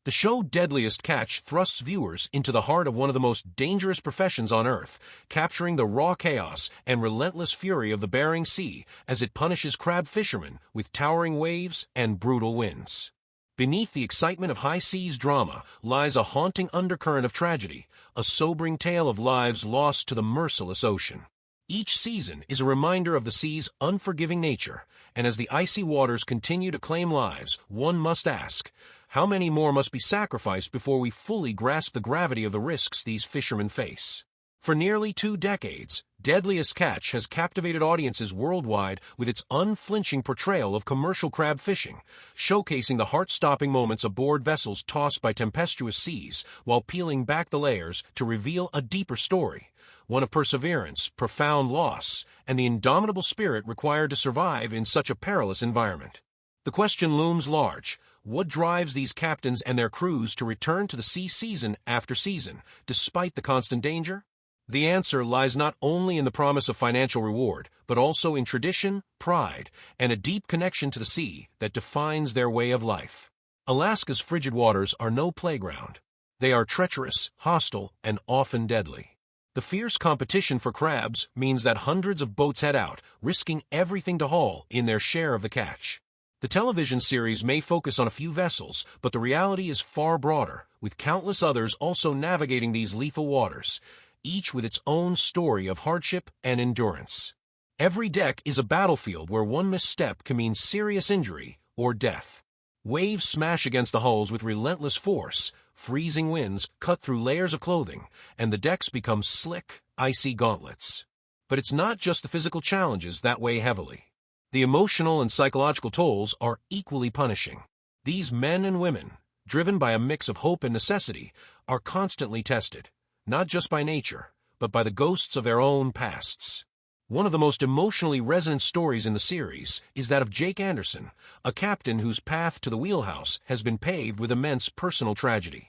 The show Deadliest Catch thrusts viewers into the heart of one of the most dangerous professions on Earth, capturing the raw chaos and relentless fury of the Bering Sea as it punishes crab fishermen with towering waves and brutal winds. Beneath the excitement of high seas drama lies a haunting undercurrent of tragedy, a sobering tale of lives lost to the merciless ocean. Each season is a reminder of the sea's unforgiving nature, and as the icy waters continue to claim lives, one must ask, how many more must be sacrificed before we fully grasp the gravity of the risks these fishermen face? For nearly 2 decades, Deadliest Catch has captivated audiences worldwide with its unflinching portrayal of commercial crab fishing, showcasing the heart-stopping moments aboard vessels tossed by tempestuous seas while peeling back the layers to reveal a deeper story, one of perseverance, profound loss, and the indomitable spirit required to survive in such a perilous environment. The question looms large. What drives these captains and their crews to return to the sea season after season, despite the constant danger? The answer lies not only in the promise of financial reward, but also in tradition, pride, and a deep connection to the sea that defines their way of life. Alaska's frigid waters are no playground. They are treacherous, hostile, and often deadly. The fierce competition for crabs means that hundreds of boats head out, risking everything to haul in their share of the catch. The television series may focus on a few vessels, but the reality is far broader, with countless others also navigating these lethal waters, each with its own story of hardship and endurance. Every deck is a battlefield where one misstep can mean serious injury or death. Waves smash against the hulls with relentless force, freezing winds cut through layers of clothing, and the decks become slick, icy gauntlets. But it's not just the physical challenges that weigh heavily. The emotional and psychological tolls are equally punishing. These men and women, driven by a mix of hope and necessity, are constantly tested, not just by nature, but by the ghosts of their own pasts. One of the most emotionally resonant stories in the series is that of Jake Anderson, a captain whose path to the wheelhouse has been paved with immense personal tragedy.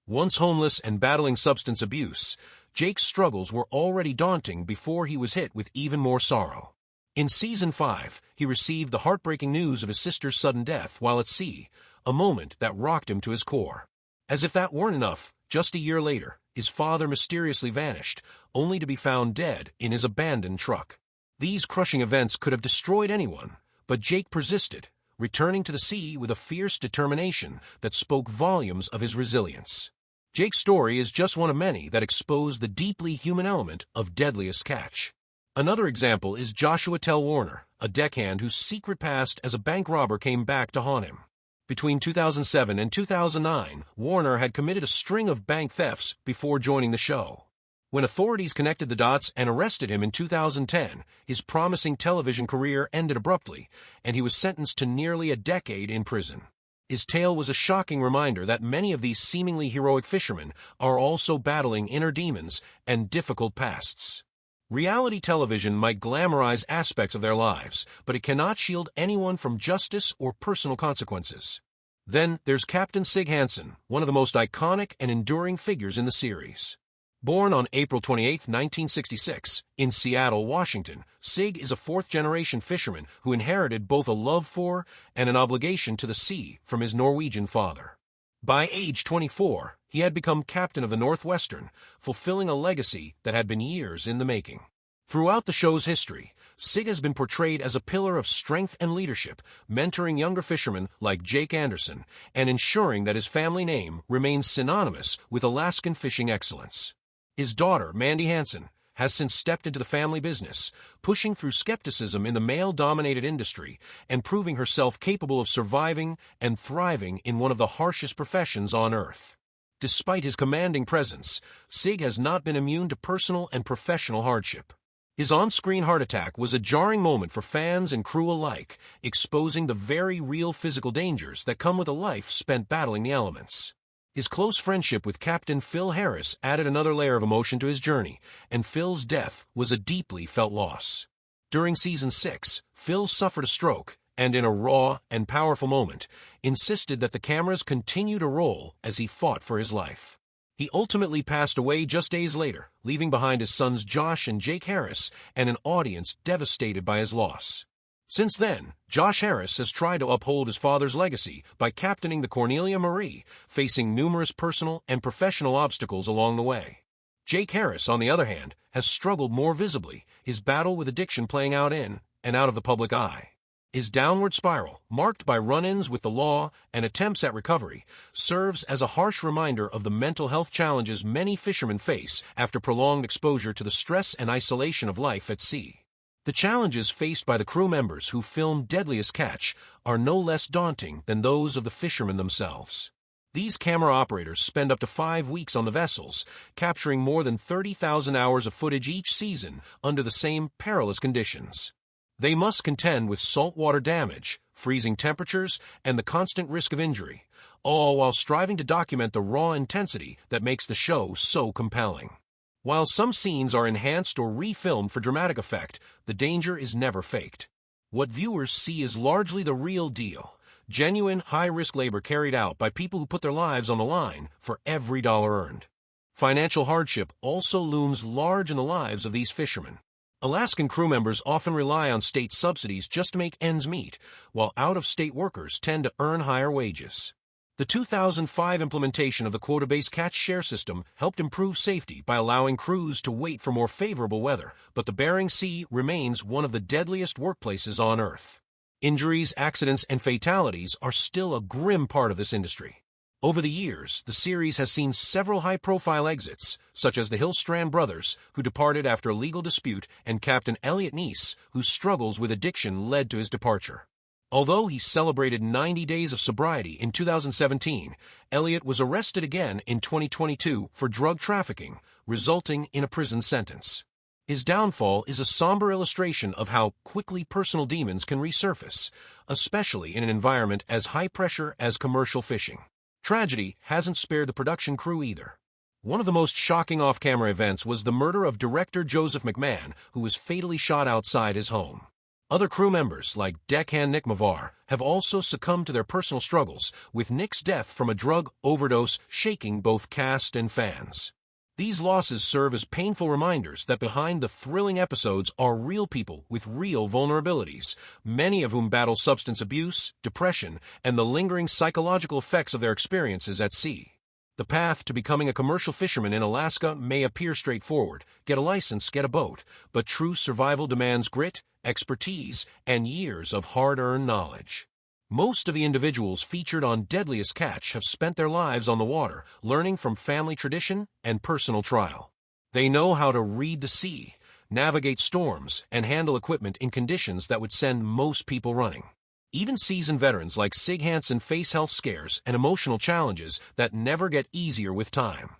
Once homeless and battling substance abuse, Jake's struggles were already daunting before he was hit with even more sorrow. In Season 5, he received the heartbreaking news of his sister's sudden death while at sea, a moment that rocked him to his core. As if that weren't enough, just a year later, his father mysteriously vanished, only to be found dead in his abandoned truck. These crushing events could have destroyed anyone, but Jake persisted, returning to the sea with a fierce determination that spoke volumes of his resilience. Jake's story is just one of many that expose the deeply human element of Deadliest Catch. Another example is Joshua Tell Warner, a deckhand whose secret past as a bank robber came back to haunt him. Between 2007 and 2009, Warner had committed a string of bank thefts before joining the show. When authorities connected the dots and arrested him in 2010, his promising television career ended abruptly, and he was sentenced to nearly a decade in prison. His tale was a shocking reminder that many of these seemingly heroic fishermen are also battling inner demons and difficult pasts. Reality television might glamorize aspects of their lives, but it cannot shield anyone from justice or personal consequences. Then there's Captain Sig Hansen, one of the most iconic and enduring figures in the series. Born on April 28, 1966, in Seattle, Washington, Sig is a fourth-generation fisherman who inherited both a love for and an obligation to the sea from his Norwegian father. By age 24, he had become captain of the Northwestern, fulfilling a legacy that had been years in the making. Throughout the show's history, Sig has been portrayed as a pillar of strength and leadership, mentoring younger fishermen like Jake Anderson and ensuring that his family name remains synonymous with Alaskan fishing excellence. His daughter, Mandy Hansen, has since stepped into the family business, pushing through skepticism in the male-dominated industry and proving herself capable of surviving and thriving in one of the harshest professions on Earth. Despite his commanding presence, Sig has not been immune to personal and professional hardship. His on-screen heart attack was a jarring moment for fans and crew alike, exposing the very real physical dangers that come with a life spent battling the elements. His close friendship with Captain Phil Harris added another layer of emotion to his journey, and Phil's death was a deeply felt loss. During Season 6, Phil suffered a stroke, and in a raw and powerful moment, insisted that the cameras continue to roll as he fought for his life. He ultimately passed away just days later, leaving behind his sons Josh and Jake Harris and an audience devastated by his loss. Since then, Josh Harris has tried to uphold his father's legacy by captaining the Cornelia Marie, facing numerous personal and professional obstacles along the way. Jake Harris, on the other hand, has struggled more visibly, his battle with addiction playing out in and out of the public eye. His downward spiral, marked by run-ins with the law and attempts at recovery, serves as a harsh reminder of the mental health challenges many fishermen face after prolonged exposure to the stress and isolation of life at sea. The challenges faced by the crew members who filmed Deadliest Catch are no less daunting than those of the fishermen themselves. These camera operators spend up to 5 weeks on the vessels, capturing more than 30,000 hours of footage each season under the same perilous conditions. They must contend with saltwater damage, freezing temperatures, and the constant risk of injury, all while striving to document the raw intensity that makes the show so compelling. While some scenes are enhanced or refilmed for dramatic effect, the danger is never faked. What viewers see is largely the real deal, genuine high-risk labor carried out by people who put their lives on the line for every dollar earned. Financial hardship also looms large in the lives of these fishermen. Alaskan crew members often rely on state subsidies just to make ends meet, while out-of-state workers tend to earn higher wages. The 2005 implementation of the quota-based catch share system helped improve safety by allowing crews to wait for more favorable weather, but the Bering Sea remains one of the deadliest workplaces on Earth. Injuries, accidents, and fatalities are still a grim part of this industry. Over the years, the series has seen several high-profile exits, such as the Hillstrand brothers, who departed after a legal dispute, and Captain Elliot Neese, whose struggles with addiction led to his departure. Although he celebrated 90 days of sobriety in 2017, Elliot was arrested again in 2022 for drug trafficking, resulting in a prison sentence. His downfall is a somber illustration of how quickly personal demons can resurface, especially in an environment as high-pressure as commercial fishing. Tragedy hasn't spared the production crew either. One of the most shocking off-camera events was the murder of director Joseph McMahon, who was fatally shot outside his home. Other crew members, like deckhand Nick Mavar, have also succumbed to their personal struggles, with Nick's death from a drug overdose shaking both cast and fans. These losses serve as painful reminders that behind the thrilling episodes are real people with real vulnerabilities, many of whom battle substance abuse, depression, and the lingering psychological effects of their experiences at sea. The path to becoming a commercial fisherman in Alaska may appear straightforward. Get a license, get a boat. But true survival demands grit, expertise, and years of hard-earned knowledge. Most of the individuals featured on Deadliest Catch have spent their lives on the water, learning from family tradition and personal trial. They know how to read the sea, navigate storms, and handle equipment in conditions that would send most people running. Even seasoned veterans like Sig Hansen face health scares and emotional challenges that never get easier with time.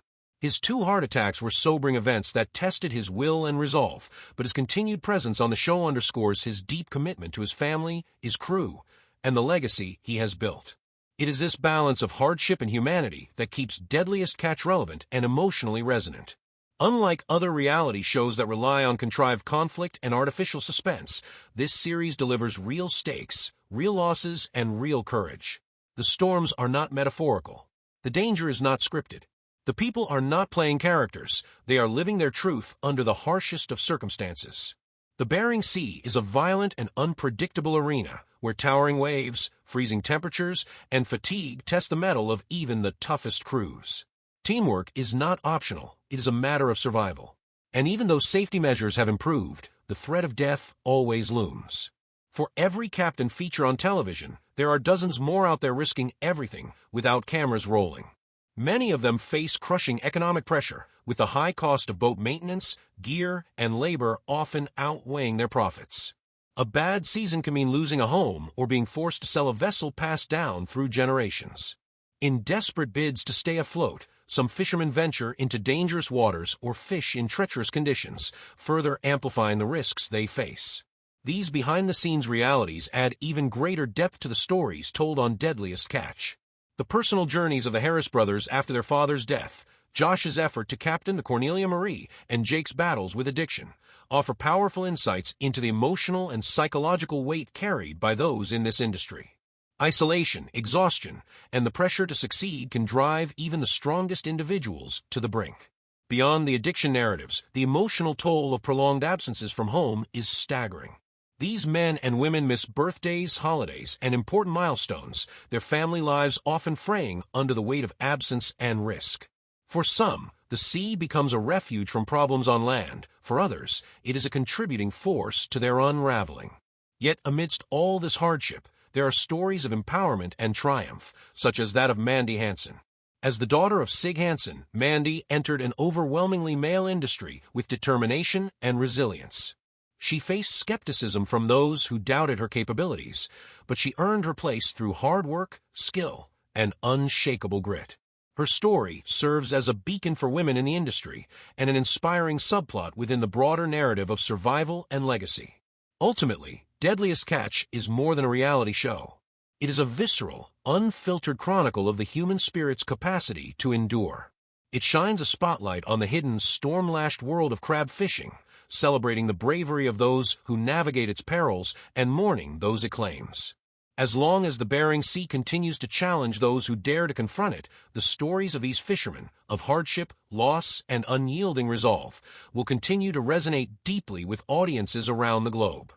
His 2 heart attacks were sobering events that tested his will and resolve, but his continued presence on the show underscores his deep commitment to his family, his crew, and the legacy he has built. It is this balance of hardship and humanity that keeps Deadliest Catch relevant and emotionally resonant. Unlike other reality shows that rely on contrived conflict and artificial suspense, this series delivers real stakes, real losses, and real courage. The storms are not metaphorical. The danger is not scripted. The people are not playing characters. They are living their truth under the harshest of circumstances. The Bering Sea is a violent and unpredictable arena where towering waves, freezing temperatures, and fatigue test the mettle of even the toughest crews. Teamwork is not optional. It is a matter of survival. And even though safety measures have improved, the threat of death always looms. For every captain feature on television, there are dozens more out there risking everything without cameras rolling. Many of them face crushing economic pressure, with the high cost of boat maintenance, gear, and labor often outweighing their profits. A bad season can mean losing a home or being forced to sell a vessel passed down through generations. In desperate bids to stay afloat, some fishermen venture into dangerous waters or fish in treacherous conditions, further amplifying the risks they face. These behind-the-scenes realities add even greater depth to the stories told on Deadliest Catch. The personal journeys of the Harris brothers after their father's death, Josh's effort to captain the Cornelia Marie, and Jake's battles with addiction offer powerful insights into the emotional and psychological weight carried by those in this industry. Isolation, exhaustion, and the pressure to succeed can drive even the strongest individuals to the brink. Beyond the addiction narratives, the emotional toll of prolonged absences from home is staggering. These men and women miss birthdays, holidays, and important milestones, their family lives often fraying under the weight of absence and risk. For some, the sea becomes a refuge from problems on land. For others, it is a contributing force to their unraveling. Yet amidst all this hardship, there are stories of empowerment and triumph, such as that of Mandy Hansen. As the daughter of Sig Hansen, Mandy entered an overwhelmingly male industry with determination and resilience. She faced skepticism from those who doubted her capabilities, but she earned her place through hard work, skill, and unshakable grit. Her story serves as a beacon for women in the industry and an inspiring subplot within the broader narrative of survival and legacy. Ultimately, Deadliest Catch is more than a reality show. It is a visceral, unfiltered chronicle of the human spirit's capacity to endure. It shines a spotlight on the hidden, storm-lashed world of crab fishing, celebrating the bravery of those who navigate its perils and mourning those it claims. As long as the Bering Sea continues to challenge those who dare to confront it, the stories of these fishermen, of hardship, loss, and unyielding resolve, will continue to resonate deeply with audiences around the globe.